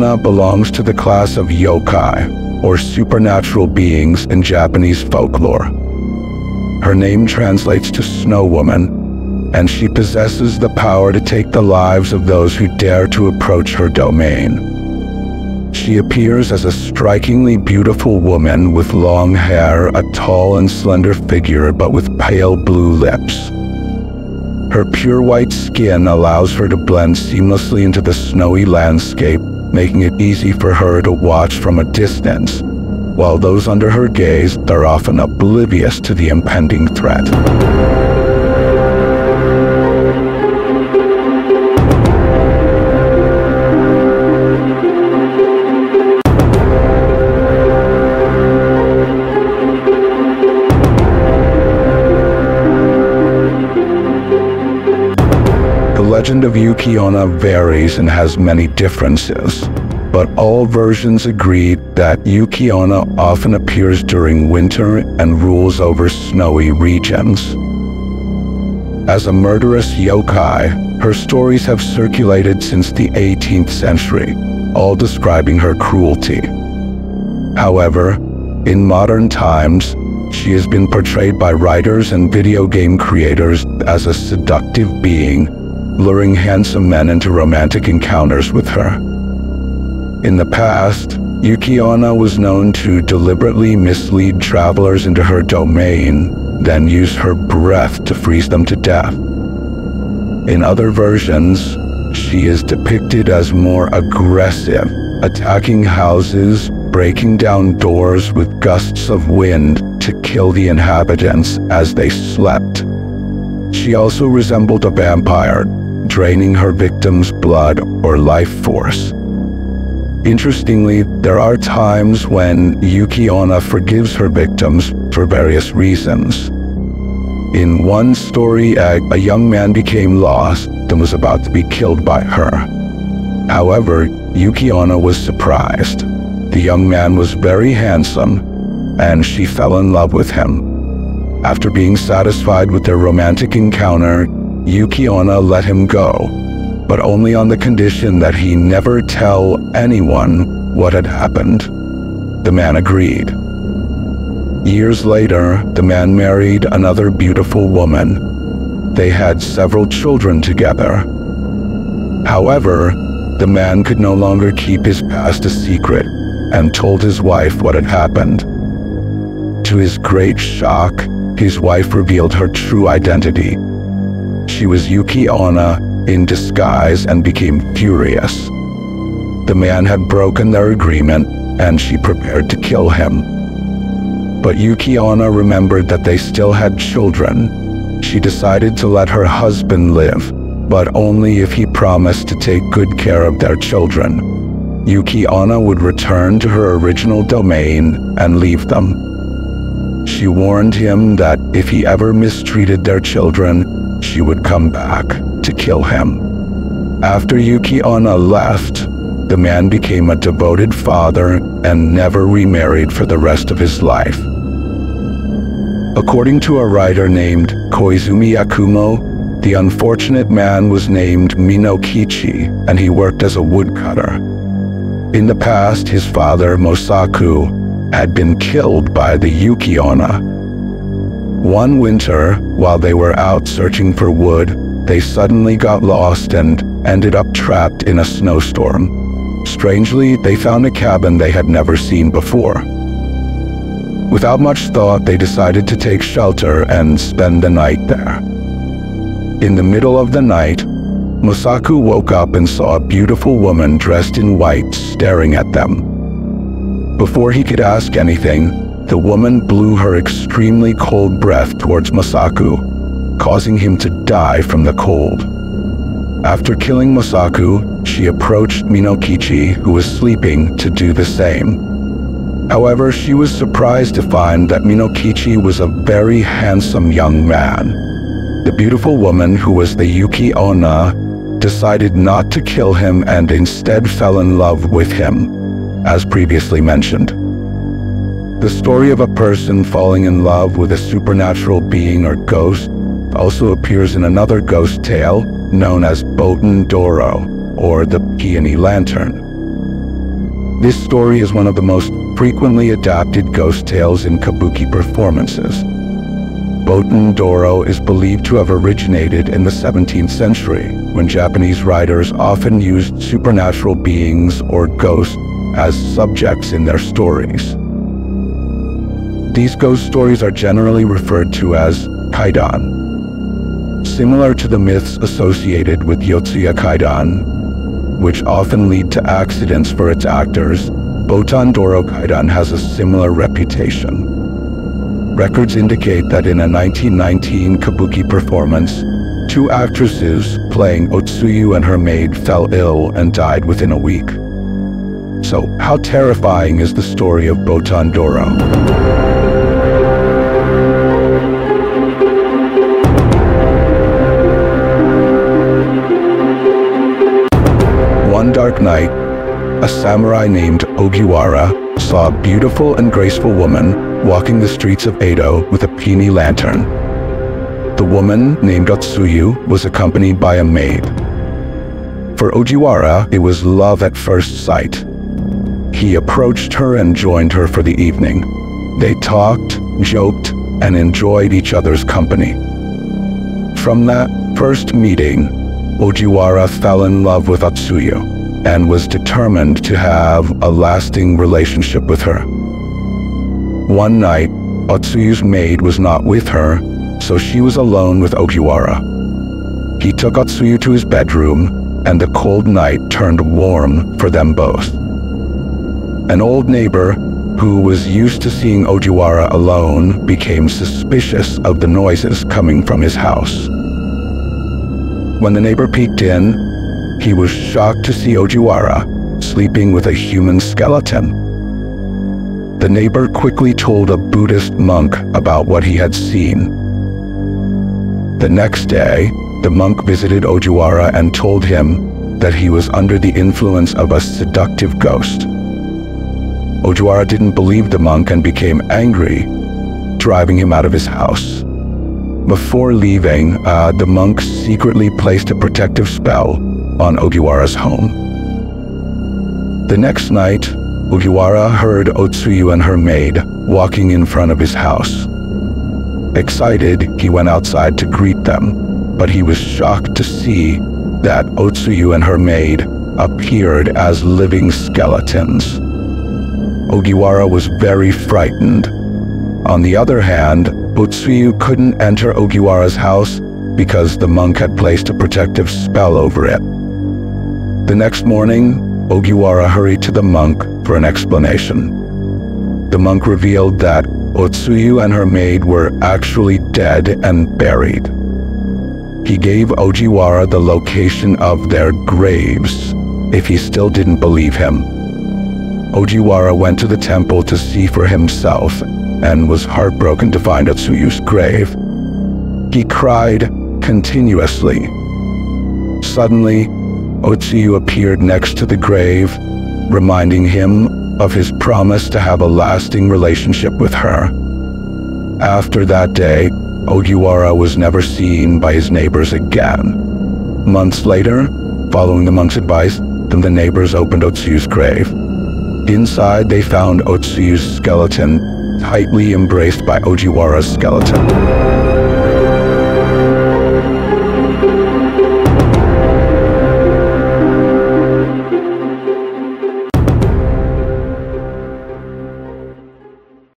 Yuki-Onna belongs to the class of yokai, or supernatural beings in Japanese folklore. Her name translates to Snow Woman, and she possesses the power to take the lives of those who dare to approach her domain. She appears as a strikingly beautiful woman with long hair, a tall and slender figure, but with pale blue lips. Her pure white skin allows her to blend seamlessly into the snowy landscape, making it easy for her to watch from a distance, while those under her gaze are often oblivious to the impending threat. The legend of Yuki-Onna varies and has many differences, but all versions agree that Yuki-Onna often appears during winter and rules over snowy regions. As a murderous yokai, her stories have circulated since the 18th century, all describing her cruelty. However, in modern times, she has been portrayed by writers and video game creators as a seductive being, luring handsome men into romantic encounters with her. In the past, Yuki-Onna was known to deliberately mislead travelers into her domain, then use her breath to freeze them to death. In other versions, she is depicted as more aggressive, attacking houses, breaking down doors with gusts of wind to kill the inhabitants as they slept. She also resembled a vampire, draining her victims' blood or life force. Interestingly, there are times when Yuki-Onna forgives her victims for various reasons. In one story, a young man became lost and was about to be killed by her. However, Yuki-Onna was surprised. The young man was very handsome, and she fell in love with him. After being satisfied with their romantic encounter, Yuki-Onna let him go, but only on the condition that he never tell anyone what had happened. The man agreed. Years later, the man married another beautiful woman. They had several children together. However, the man could no longer keep his past a secret and told his wife what had happened. To his great shock, his wife revealed her true identity. She was Yuki-Onna in disguise and became furious. The man had broken their agreement, and she prepared to kill him. But Yuki-Onna remembered that they still had children. She decided to let her husband live, but only if he promised to take good care of their children. Yuki-Onna would return to her original domain and leave them. She warned him that if he ever mistreated their children, she would come back to kill him. After Yuki-Onna left, the man became a devoted father and never remarried for the rest of his life. According to a writer named Koizumi Yakumo, the unfortunate man was named Minokichi, and he worked as a woodcutter. In the past, his father, Mosaku, had been killed by the Yuki-Onna. One winter, while they were out searching for wood, they suddenly got lost and ended up trapped in a snowstorm. Strangely, they found a cabin they had never seen before. Without much thought, they decided to take shelter and spend the night there. In the middle of the night, Mosaku woke up and saw a beautiful woman dressed in white staring at them. Before he could ask anything, the woman blew her extremely cold breath towards Mosaku, causing him to die from the cold. After killing Mosaku, she approached Minokichi, who was sleeping, to do the same. However, she was surprised to find that Minokichi was a very handsome young man. The beautiful woman, who was the Yuki-Onna, decided not to kill him and instead fell in love with him, as previously mentioned. The story of a person falling in love with a supernatural being or ghost also appears in another ghost tale known as Boten Doro, or the Peony Lantern. This story is one of the most frequently adapted ghost tales in kabuki performances. Botan Doro is believed to have originated in the 17th century, when Japanese writers often used supernatural beings or ghosts as subjects in their stories. These ghost stories are generally referred to as kaidan. Similar to the myths associated with Yotsuya Kaidan, which often lead to accidents for its actors, Botan Doro Kaidan has a similar reputation. Records indicate that in a 1919 kabuki performance, 2 actresses playing Otsuyu and her maid fell ill and died within a week. So, how terrifying is the story of Botan Doro? One dark night, a samurai named Ogiwara saw a beautiful and graceful woman walking the streets of Edo with a peony lantern. The woman, named Otsuyu, was accompanied by a maid. For Ogiwara, it was love at first sight. He approached her and joined her for the evening. They talked, joked, and enjoyed each other's company. From that first meeting, Ogiwara fell in love with Otsuyu and was determined to have a lasting relationship with her. One night, Otsuyu's maid was not with her, so she was alone with Ogiwara. He took Otsuyu to his bedroom, and the cold night turned warm for them both. An old neighbor, who was used to seeing Ogiwara alone, became suspicious of the noises coming from his house. When the neighbor peeked in, he was shocked to see Ogiwara sleeping with a human skeleton. The neighbor quickly told a Buddhist monk about what he had seen. The next day, the monk visited Ogiwara and told him that he was under the influence of a seductive ghost. Ogiwara didn't believe the monk and became angry, driving him out of his house. Before leaving, the monk secretly placed a protective spell on Ogiwara's home. The next night, Ogiwara heard Otsuyu and her maid walking in front of his house. Excited, he went outside to greet them, but he was shocked to see that Otsuyu and her maid appeared as living skeletons. Ogiwara was very frightened. On the other hand, Otsuyu couldn't enter Ogiwara's house because the monk had placed a protective spell over it. The next morning, Ogiwara hurried to the monk for an explanation. The monk revealed that Otsuyu and her maid were actually dead and buried. He gave Ogiwara the location of their graves if he still didn't believe him. Ogiwara went to the temple to see for himself and was heartbroken to find Otsuyu's grave. He cried continuously. Suddenly, Otsuyu appeared next to the grave, reminding him of his promise to have a lasting relationship with her. After that day, Ogiwara was never seen by his neighbors again. Months later, following the monk's advice, the neighbors opened Otsuyu's grave. Inside, they found Otsuyu's skeleton tightly embraced by Ogiwara's skeleton.